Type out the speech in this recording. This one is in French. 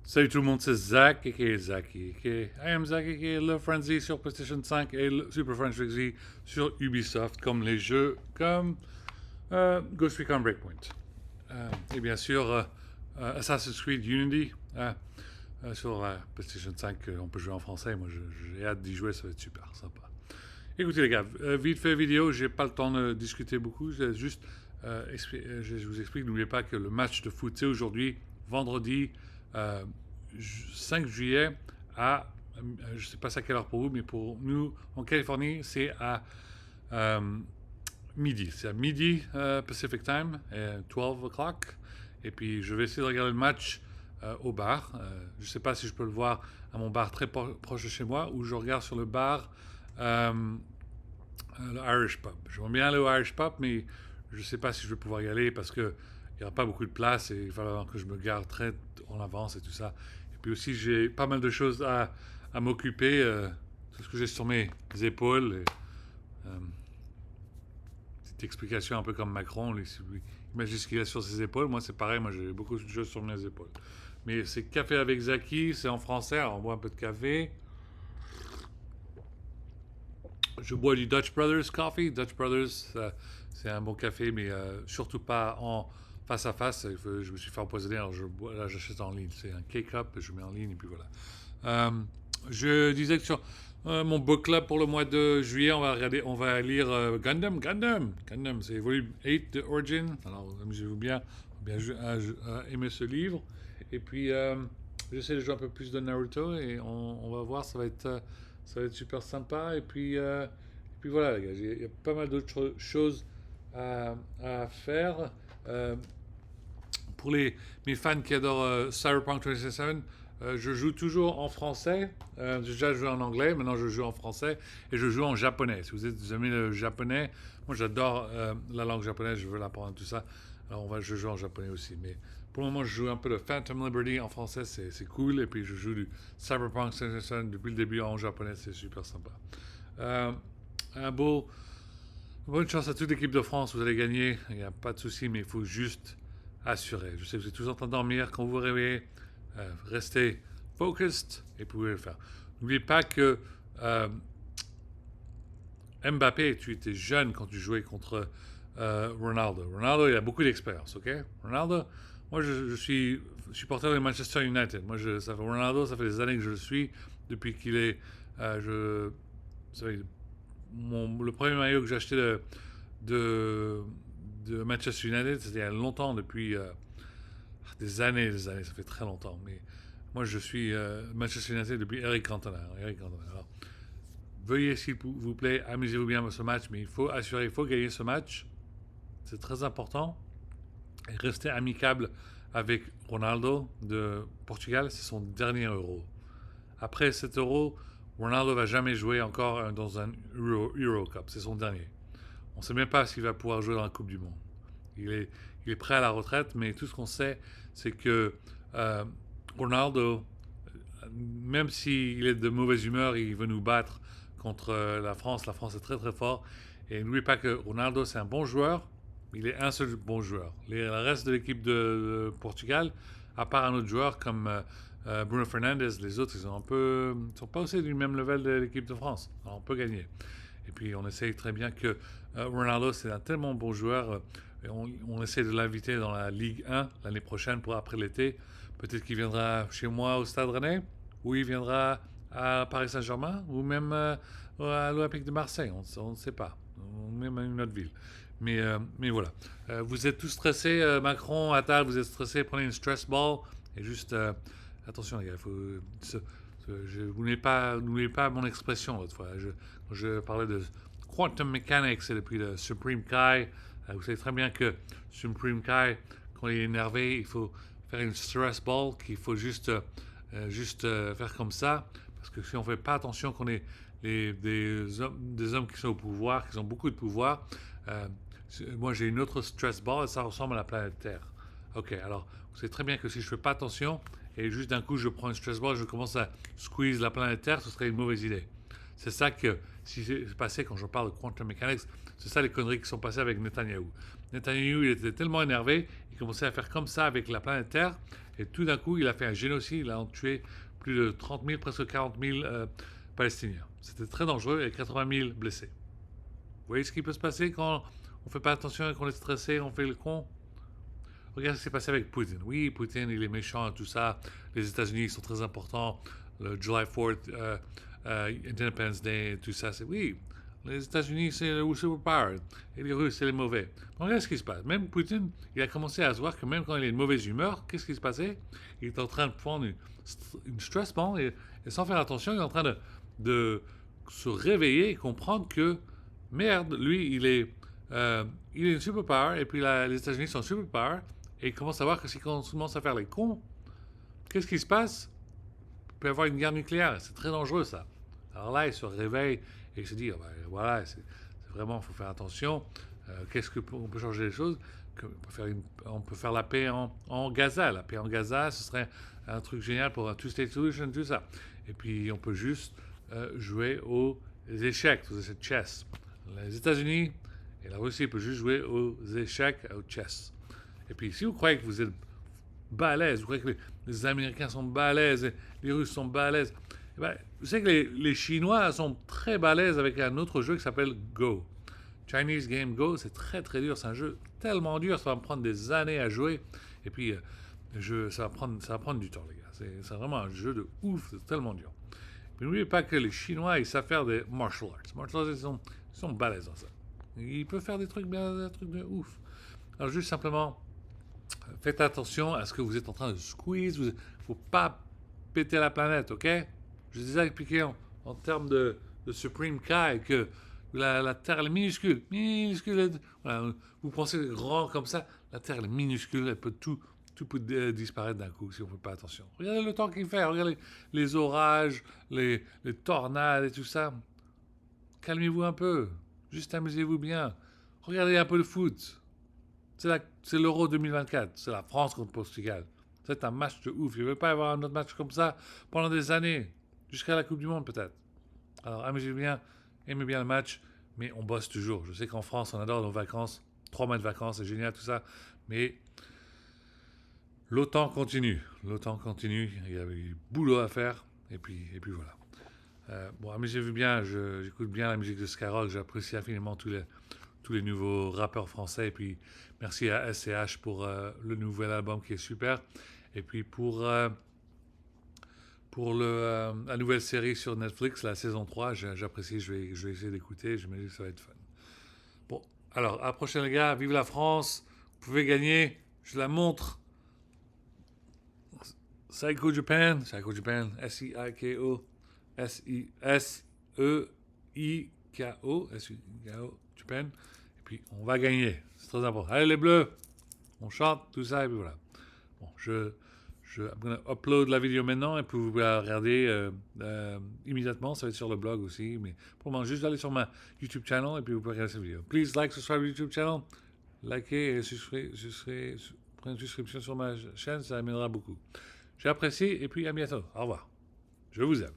Salut tout le monde, c'est Zach, aka Zaki, aka I am Zach, aka Love Frenzy sur PlayStation 5 et Super Frenzy sur Ubisoft, comme les jeux comme Ghost Recon Breakpoint. Et bien sûr, Assassin's Creed Unity sur la PlayStation 5, on peut jouer en français. Moi, j'ai hâte d'y jouer, ça va être super sympa. Écoutez les gars, vite fait vidéo, j'ai pas le temps de discuter beaucoup, je vous explique, n'oubliez pas que le match de foot c'est aujourd'hui, vendredi euh, 5 juillet je sais pas à quelle heure pour vous, mais pour nous en Californie c'est à euh, midi, c'est à midi Pacific Time, 12 o'clock, et puis je vais essayer de regarder le match au bar. Je sais pas si je peux le voir à mon bar très proche de chez moi, ou je regarde sur le bar euh, le Irish Pub. J'aimerais bien aller au Irish Pub, mais je ne sais pas si je vais pouvoir y aller parce qu'il n'y aura pas beaucoup de place et il va falloir que je me garde très en avance et tout ça. Et puis aussi, j'ai pas mal de choses à m'occuper. Tout ce que j'ai sur mes épaules. Petite explication un peu comme Macron. Imagine ce qu'il a sur ses épaules. Moi, c'est pareil. Moi, j'ai beaucoup de choses sur mes épaules. Mais c'est café avec Zaki. C'est en français. Alors, on boit un peu de café. Je bois du Dutch Brothers Coffee. Dutch Brothers, c'est un bon café, mais surtout pas en face à face. Je me suis fait empoisonner, alors là, j'achète en ligne. C'est un K-Cup, je mets en ligne, et puis voilà. Je disais que sur mon book club pour le mois de juillet, on va lire Gundam, c'est volume 8 de Origin. Alors, amusez-vous bien, aimer ce livre. Et puis, j'essaie de jouer un peu plus de Naruto, et on va voir, ça va être super sympa. Et puis voilà, les gars, il y a pas mal d'autres choses à faire. Euh, pour mes fans qui adorent Cyberpunk 2077, je joue toujours en français. J'ai déjà joué en anglais, maintenant je joue en français et je joue en japonais. Si vous aimez le japonais, moi j'adore la langue japonaise, je veux l'apprendre tout ça. Alors je joue en japonais aussi. Mais pour le moment, je joue un peu de Phantom Liberty en français, c'est cool. Et puis je joue du Cyberpunk 2077 depuis le début en japonais, c'est super sympa. Euh, un beau, Bonne chance à toute l'équipe de France, vous allez gagner, il n'y a pas de souci, mais il faut juste assurer. Je sais que vous êtes tous en train de dormir, quand vous vous réveillez, restez focused et vous pouvez le faire. N'oubliez pas que Mbappé, tu étais jeune quand tu jouais contre Ronaldo. Ronaldo, il a beaucoup d'expérience, ok? Ronaldo, moi je suis supporter de Manchester United. Ronaldo, ça fait des années que je le suis, depuis qu'il est... vous savez, le premier maillot que j'ai acheté de, de Manchester United, c'était il y a longtemps, depuis des années, ça fait très longtemps. Mais moi, je suis Manchester United depuis Eric Cantona. Alors, veuillez, s'il vous plaît, amusez-vous bien à ce match, mais il faut gagner ce match. C'est très important. Et rester amicable avec Ronaldo de Portugal, c'est son dernier euro. Après cet euro, Ronaldo va jamais jouer encore dans un Euro Cup. C'est son dernier. On ne sait même pas s'il va pouvoir jouer dans la Coupe du Monde. Il est prêt à la retraite, mais tout ce qu'on sait, c'est que euh, Ronaldo, même s'il est de mauvaise humeur, il veut nous battre contre la France. La France est très très fort. Et n'oubliez pas que Ronaldo, c'est un bon joueur. Il est un seul bon joueur. Le reste de l'équipe de Portugal, à part un autre joueur comme Bruno Fernandes, les autres, ils sont pas aussi du même level de l'équipe de France. Alors on peut gagner. Et puis on essaye très bien que Ronaldo, c'est un tellement bon joueur. On essaie de l'inviter dans la Ligue 1 l'année prochaine pour après l'été. Peut-être qu'il viendra chez moi au Stade Rennais, ou il viendra à Paris Saint-Germain, ou même à l'Olympique de Marseille. On ne sait pas. Ou même à une autre ville. Mais voilà. Vous êtes tous stressés, Macron, Attal, vous êtes stressés, prenez une stress ball et juste attention les gars, n'oubliez pas mon expression l'autre fois. Quand je parlais de quantum mechanics et depuis le Supreme Kai, vous savez très bien que Supreme Kai, quand il est énervé, il faut faire une stress ball, qu'il faut juste faire comme ça, parce que si on ne fait pas attention qu'on est des hommes qui sont au pouvoir, qui ont beaucoup de pouvoir, euh, moi j'ai une autre stress ball et ça ressemble à la planète Terre. Ok, alors vous savez très bien que si je ne fais pas attention et juste d'un coup je prends une stress ball et je commence à squeeze la planète Terre, ce serait une mauvaise idée. C'est ça que, si c'est passé quand je parle de quantum mechanics, c'est ça les conneries qui sont passées avec Netanyahou. Netanyahou, il était tellement énervé, il commençait à faire comme ça avec la planète Terre. Et tout d'un coup, il a fait un génocide. Il a tué plus de 30 000, presque 40 000 Palestiniens. C'était très dangereux et 80 000 blessés. Vous voyez ce qui peut se passer quand on ne fait pas attention et qu'on est stressé, on fait le con? Regarde ce qui s'est passé avec Poutine. Oui, Poutine, il est méchant et tout ça. Les États-Unis sont très importants. Le July 4th, Independence Day, tout ça, c'est oui. Les États-Unis, c'est le superpower. Et les Russes, c'est les mauvais. Regarde ce qui se passe. Même Poutine, il a commencé à se voir que même quand il est de mauvaise humeur, qu'est-ce qui se passait? Il est en train de prendre une stress ball et sans faire attention, il est en train de se réveiller et comprendre que, merde, lui, il est une superpower et puis les États-Unis sont superpower et il commence à voir que s'il commence à faire les cons, qu'est-ce qui se passe? Il peut y avoir une guerre nucléaire. C'est très dangereux, ça. Alors là, il se réveille et il se dit, oh ben, voilà, c'est vraiment, il faut faire attention. Qu'est-ce qu'on peut changer les choses? On peut faire la paix en Gaza. La paix en Gaza, ce serait un truc génial pour un two-state solution, tout ça. Et puis, on peut juste jouer aux échecs, aux échecs chess. Les États-Unis et la Russie peuvent juste jouer aux échecs, aux chess. Et puis, si vous croyez que vous êtes balèze, vous croyez que les Américains sont balèzes, les Russes sont balèzes, eh ben, vous savez que les Chinois sont très balèzes avec un autre jeu qui s'appelle Go. Chinese Game Go, c'est très très dur, c'est un jeu tellement dur, ça va me prendre des années à jouer. Et puis, ça va prendre du temps, les gars. C'est vraiment un jeu de ouf, c'est tellement dur. Mais n'oubliez pas que les Chinois, ils savent faire des martial arts. Martial arts, ils sont balèzes dans ça. Ils peuvent faire des trucs de ouf. Alors, juste simplement, faites attention à ce que vous êtes en train de squeeze. Il ne faut pas péter la planète, ok? Je vous ai déjà expliqué en termes de Supreme Kai que la Terre elle est minuscule. Voilà, vous pensez grand comme ça, la Terre elle est minuscule, elle peut tout peut disparaître d'un coup si on ne fait pas attention. Regardez le temps qu'il fait, regardez les orages, les tornades et tout ça. Calmez-vous un peu, juste amusez-vous bien. Regardez un peu de foot. C'est l'Euro 2024, c'est la France contre le Portugal. C'est un match de ouf. Il ne veut pas y avoir un autre match comme ça pendant des années, jusqu'à la Coupe du Monde peut-être. Alors amusez-vous bien, aimez bien le match, mais on bosse toujours. Je sais qu'en France, on adore nos vacances, 3 mois de vacances, c'est génial tout ça, mais l'OTAN continue. L'OTAN continue, il y a du boulot à faire, et puis voilà. Bon, amusez-vous bien, j'écoute bien la musique de Skyrock, j'apprécie infiniment tous les nouveaux rappeurs français, et puis merci à SCH pour le nouvel album qui est super, et puis pour la nouvelle série sur Netflix, la saison 3, j'apprécie, je vais essayer d'écouter, je me dis que ça va être fun. Bon, alors, à la prochaine les gars, vive la France, vous pouvez gagner, je la montre. Saiko Japan, S-I-I-K-O, S-E-I-K-O, S-I-K-O, Japan, et puis on va gagner, c'est très important. Allez les bleus, on chante, tout ça, et puis voilà. Bon, je upload la vidéo maintenant et puis vous pouvez la regarder immédiatement. Ça va être sur le blog aussi. Mais pour le moment, juste aller sur ma YouTube channel et puis vous pouvez regarder cette vidéo. Please like, subscribe YouTube channel. Likez et prenez une subscription sur ma chaîne, ça m'aidera beaucoup. J'apprécie et puis à bientôt. Au revoir. Je vous aime.